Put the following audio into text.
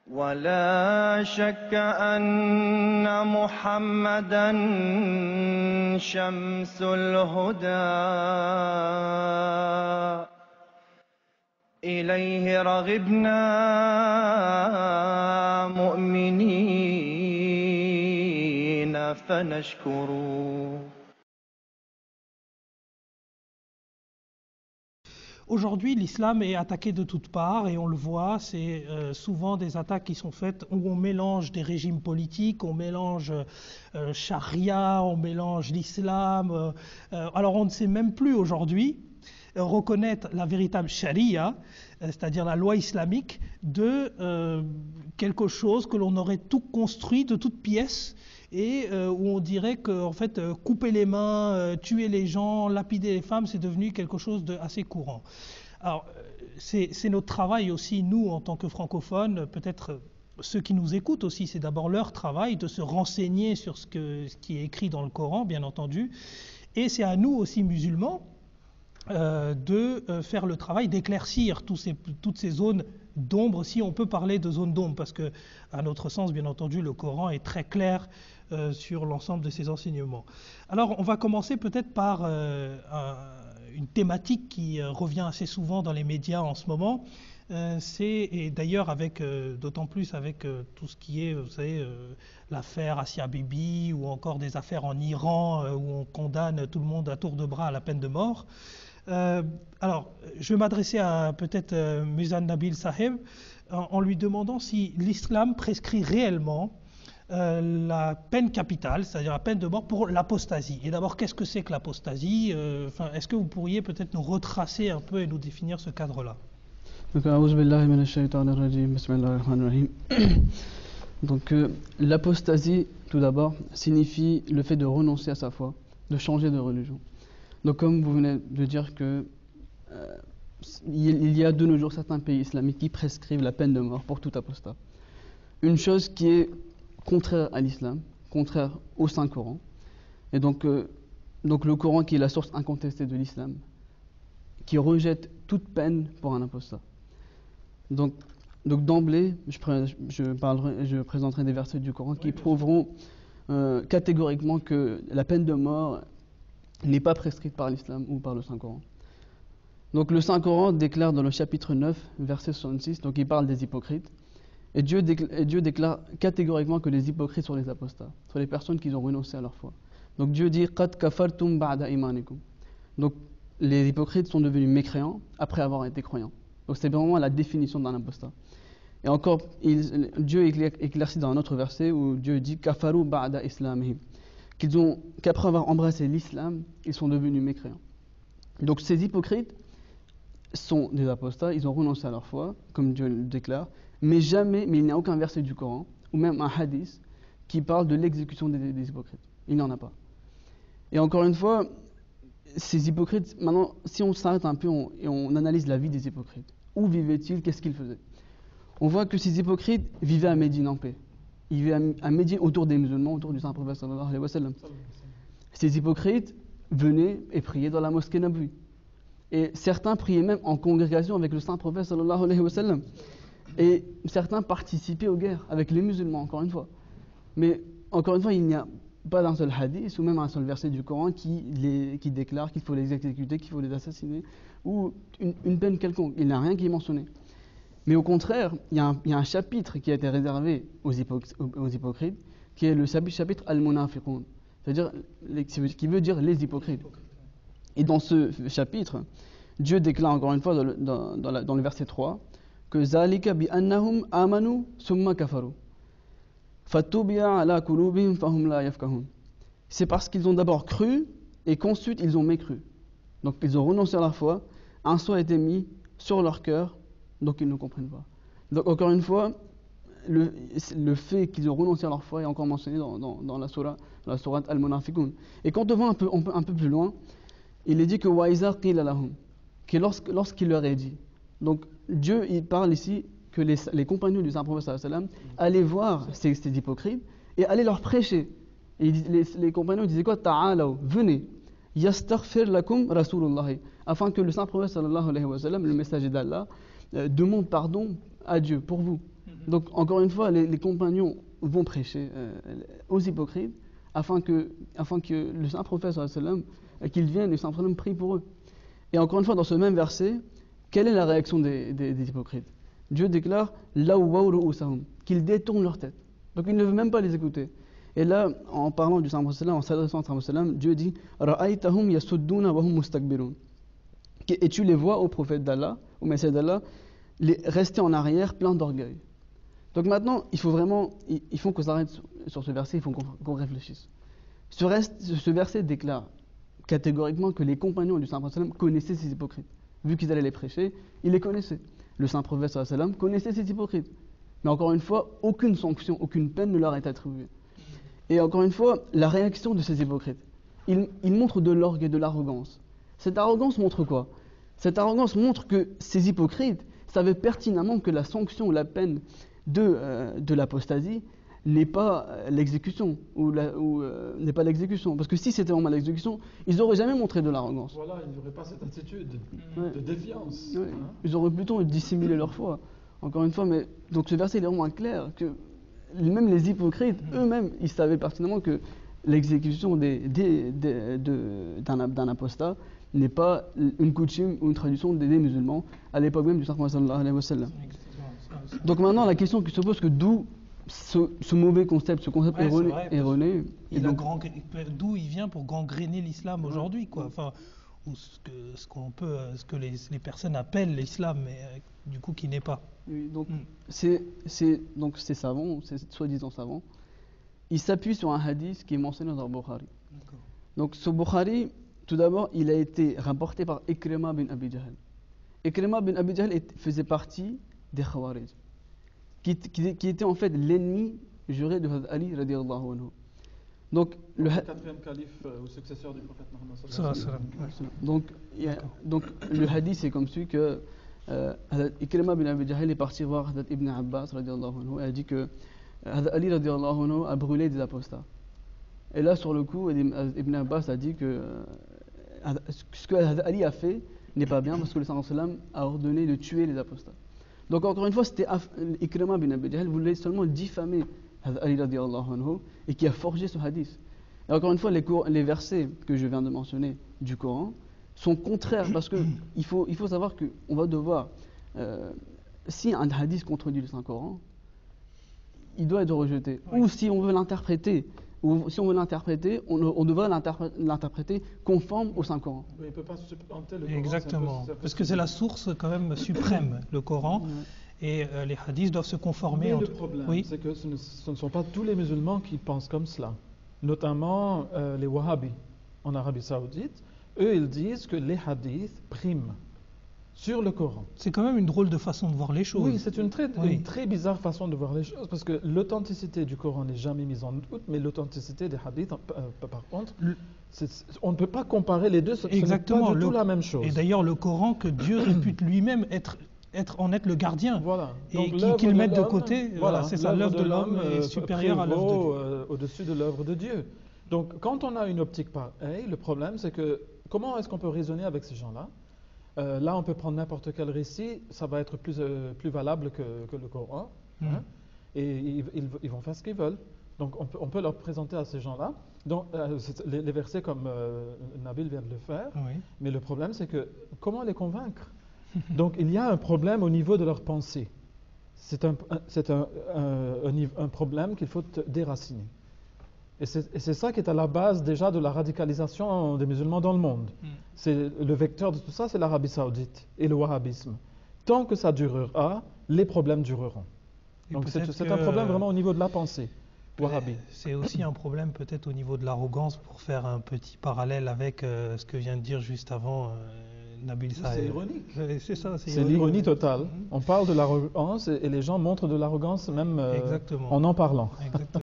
ولا شك أن محمدا شمس الهدى إليه رغبنا مؤمنين فنشكره. Aujourd'hui, l'islam est attaqué de toutes parts et on le voit, c'est souvent des attaques qui sont faites où on mélange des régimes politiques, on mélange charia, on mélange l'islam. Alors on ne sait même plus aujourd'hui reconnaître la véritable charia, c'est-à-dire la loi islamique, de quelque chose que l'on aurait tout construit de toutes pièces et où on dirait que en fait, couper les mains, tuer les gens, lapider les femmes, c'est devenu quelque chose d'assez courant. Alors, c'est notre travail aussi, nous, en tant que francophones, peut-être ceux qui nous écoutent aussi, c'est d'abord leur travail de se renseigner sur ce qui est écrit dans le Coran, bien entendu, et c'est à nous aussi, musulmans, de faire le travail d'éclaircir toutes ces zones d'ombre, si on peut parler de zones d'ombre, parce que, à notre sens, bien entendu, le Coran est très clair sur l'ensemble de ces enseignements. Alors, on va commencer peut-être par une thématique qui revient assez souvent dans les médias en ce moment. Et d'ailleurs d'autant plus avec tout ce qui est, vous savez, l'affaire Asia Bibi ou encore des affaires en Iran où on condamne tout le monde à tour de bras à la peine de mort. Alors, je vais m'adresser à peut-être Muzan Nabil Saheb en lui demandant si l'islam prescrit réellement la peine capitale, c'est-à-dire la peine de mort pour l'apostasie. Et d'abord, qu'est-ce que c'est que l'apostasie? Est-ce que vous pourriez peut-être nous retracer un peu et nous définir ce cadre-là? Donc, l'apostasie, tout d'abord, signifie le fait de renoncer à sa foi, de changer de religion. Donc, comme vous venez de dire que il y a de nos jours certains pays islamiques qui prescrivent la peine de mort pour tout apostat. Une chose qui est contraire à l'islam, contraire au Saint-Coran. Et donc le Coran qui est la source incontestée de l'islam, qui rejette toute peine pour un apostat. Donc d'emblée, je présenterai des versets du Coran qui prouveront catégoriquement que la peine de mort n'est pas prescrite par l'islam ou par le Saint-Coran. Donc le Saint-Coran déclare dans le chapitre 9, verset 66, donc il parle des hypocrites, et Dieu déclare catégoriquement que les hypocrites sont les apostats, sont les personnes qui ont renoncé à leur foi. Donc Dieu dit Qad kafartum ba'da imanikum. Donc les hypocrites sont devenus mécréants après avoir été croyants. Donc c'est vraiment la définition d'un apostat. Et encore, Dieu éclaircit dans un autre verset où Dieu dit Kafaru ba'da islamihim, qu'après avoir embrassé l'islam, ils sont devenus mécréants. Donc ces hypocrites sont des apostats, ils ont renoncé à leur foi, comme Dieu le déclare, mais il n'y a aucun verset du Coran, ou même un hadith, qui parle de l'exécution des hypocrites. Il n'y en a pas. Et encore une fois, ces hypocrites, maintenant, si on s'arrête un peu et on analyse la vie des hypocrites, où vivaient-ils, qu'est-ce qu'ils faisaient? On voit que ces hypocrites vivaient à Médine en paix. Ils vivaient à Médine autour des musulmans, autour du Saint-Prophète sallallahu alayhi wa sallam. Ces hypocrites venaient et priaient dans la mosquée Nabawi. Et certains priaient même en congrégation avec le Saint-Prophète sallallahu alayhi wa sallam. Et certains participaient aux guerres avec les musulmans, encore une fois. Mais encore une fois, il n'y a pas d'un seul hadith ou même un seul verset du Coran qui déclare qu'il faut les exécuter, qu'il faut les assassiner, ou une peine quelconque. Il n'y a rien qui est mentionné. Mais au contraire, il y a un chapitre qui a été réservé aux hypocrites, qui est le chapitre Al-Munafiqun, c'est-à-dire qui veut dire les hypocrites. Et dans ce chapitre, Dieu déclare encore une fois dans le verset 3 que zalika bi annahum amanu summa kafaru fatubiya ala qulubihim fahum la yafqahun. C'est parce qu'ils ont d'abord cru et qu'ensuite ils ont mécru. Donc ils ont renoncé à leur foi, un sceau a été mis sur leur cœur, donc ils ne comprennent pas. Donc encore une fois, le fait qu'ils ont renoncé à leur foi est encore mentionné dans la sourate Al-Munafiqun. Et quand on va un peu plus loin, il est dit que wa iza qila lahum, que lorsqu'il leur est dit. Donc Dieu il parle ici que les compagnons du Saint-Prophète sallallahu alayhi wa sallam allaient voir ces hypocrites et allaient leur prêcher. Et les compagnons disaient quoi? Ta'alaw, venez, yastaghfir lakum rasulullah, afin que le Saint-Prophète sallallahu alayhi wa sallam, le messager d'Allah, demande pardon à Dieu pour vous. Donc encore une fois, les compagnons vont prêcher aux hypocrites afin que le saint prophète sallallahu alayhi wa sallam, qu'il vienne et le saint prophète prie pour eux. Et encore une fois, dans ce même verset, quelle est la réaction des hypocrites? Dieu déclare qu'ils détournent leur tête. Donc il ne veut même pas les écouter. Et là, en parlant du saint prophète, en s'adressant au saint prophète, Dieu dit Ra'aytahum yasudduna wa hum mustakbirun. Et tu les vois au prophète d'Allah, au Messie d'Allah, rester en arrière, plein d'orgueil. Donc maintenant, il faut qu'on s'arrête sur ce verset, il faut qu'on réfléchisse. Ce verset déclare catégoriquement que les compagnons du saint prophète connaissaient ces hypocrites. Vu qu'ils allaient les prêcher, ils les connaissaient. Le saint prophète sallallahu alayhi wa sallam connaissait ces hypocrites. Mais encore une fois, aucune sanction, aucune peine ne leur est attribuée. Et encore une fois, la réaction de ces hypocrites, ils montrent de l'orgue et de l'arrogance. Cette arrogance montre quoi? Cette arrogance montre que ces hypocrites savaient pertinemment que la sanction ou la peine de l'apostasie n'est pas l'exécution, n'est pas l'exécution. Parce que si c'était vraiment l'exécution, ils n'auraient jamais montré de l'arrogance. Voilà, ils n'auraient pas cette attitude de défiance. Ouais. Ils auraient plutôt dissimulé leur foi. Encore une fois, mais donc ce verset est vraiment clair que même les hypocrites, eux-mêmes, ils savaient pertinemment que l'exécution d'un apostat n'est pas une coutume ou une tradition des musulmans à l'époque même du saint prophète sallallahu alayhi wa sallam. Donc maintenant, la question qui se pose, que d'où ce mauvais concept, erroné, et d'où il vient pour gangréner l'islam aujourd'hui, quoi. Enfin, ou ce que les personnes appellent l'islam, mais du coup qui n'est pas. Oui, donc ces savants, ces soi-disant savants, ils s'appuient sur un hadith qui est mentionné dans le Bukhari. Donc ce Bukhari, tout d'abord, il a été rapporté par Ikrima bin Abi Jahl. Ikrima bin Abi Jahl faisait partie des Khawarij, qui était en fait l'ennemi juré de Hazrat Ali radiallahu anhu. Donc le quatrième calife ou successeur du prophète Mohammed sallallahu alayhi wa sallam. Donc le hadith c'est comme celui que Ikrima bin Abi Jahl est parti voir Hazrat Ibn Abbas radiallahu anhu et a dit que Hazrat Ali radiallahu anhu a brûlé des apostats. Et là sur le coup, Ibn Abbas a dit que ce que Hazrat Ali a fait n'est pas bien parce que le Saint sallam a ordonné de tuer les apostats. Donc encore une fois, c'était Ikrima bin Abi Jahl voulait seulement diffamer Hazrat Ali radiallahu anhu et qui a forgé ce hadith. Et encore une fois, les versets que je viens de mentionner du Coran sont contraires parce qu'il faut savoir qu'on va devoir, si un hadith contredit le Saint-Coran, il doit être rejeté. Oui. Ou si on veut l'interpréter, on devrait l'interpréter conforme au Saint-Coran. Oui, il ne peut pas supplanter le Coran. Exactement, parce que c'est la source quand même suprême, le Coran. Et les hadiths doivent se conformer. Mais le problème, c'est que ce ne sont pas tous les musulmans qui pensent comme cela. Notamment les Wahhabis en Arabie Saoudite. Eux, ils disent que les hadiths priment sur le Coran. C'est quand même une drôle de façon de voir les choses. Oui, c'est une très bizarre façon de voir les choses, parce que l'authenticité du Coran n'est jamais mise en doute, mais l'authenticité des hadiths, par contre, on ne peut pas comparer les deux, ce n'est pas du tout la même chose. Et d'ailleurs, le Coran, que Dieu répute lui-même être le gardien, voilà. Et qu'il mette de côté, voilà, c'est ça, l'œuvre de l'homme est supérieure à l'œuvre de Dieu. Au-dessus de l'œuvre de Dieu. Donc, quand on a une optique pareille, le problème, c'est que comment est-ce qu'on peut raisonner avec ces gens-là? Là, on peut prendre n'importe quel récit, ça va être plus valable que le Coran, hein, et ils vont faire ce qu'ils veulent. Donc, on peut leur présenter à ces gens-là les versets comme Nabil vient de le faire, mais le problème, c'est que comment les convaincre? Donc, il y a un problème au niveau de leur pensée. C'est un problème qu'il faut déraciner. Et c'est ça qui est à la base déjà de la radicalisation des musulmans dans le monde. Le vecteur de tout ça, c'est l'Arabie Saoudite et le wahhabisme. Tant que ça durera, les problèmes dureront. Donc c'est un problème vraiment au niveau de la pensée wahhabi. C'est aussi un problème peut-être au niveau de l'arrogance, pour faire un petit parallèle avec ce que vient de dire juste avant Nabil Saïd. C'est ironique. C'est ça, c'est l'ironie totale. On parle de l'arrogance et les gens montrent de l'arrogance même en parlant. Exactement.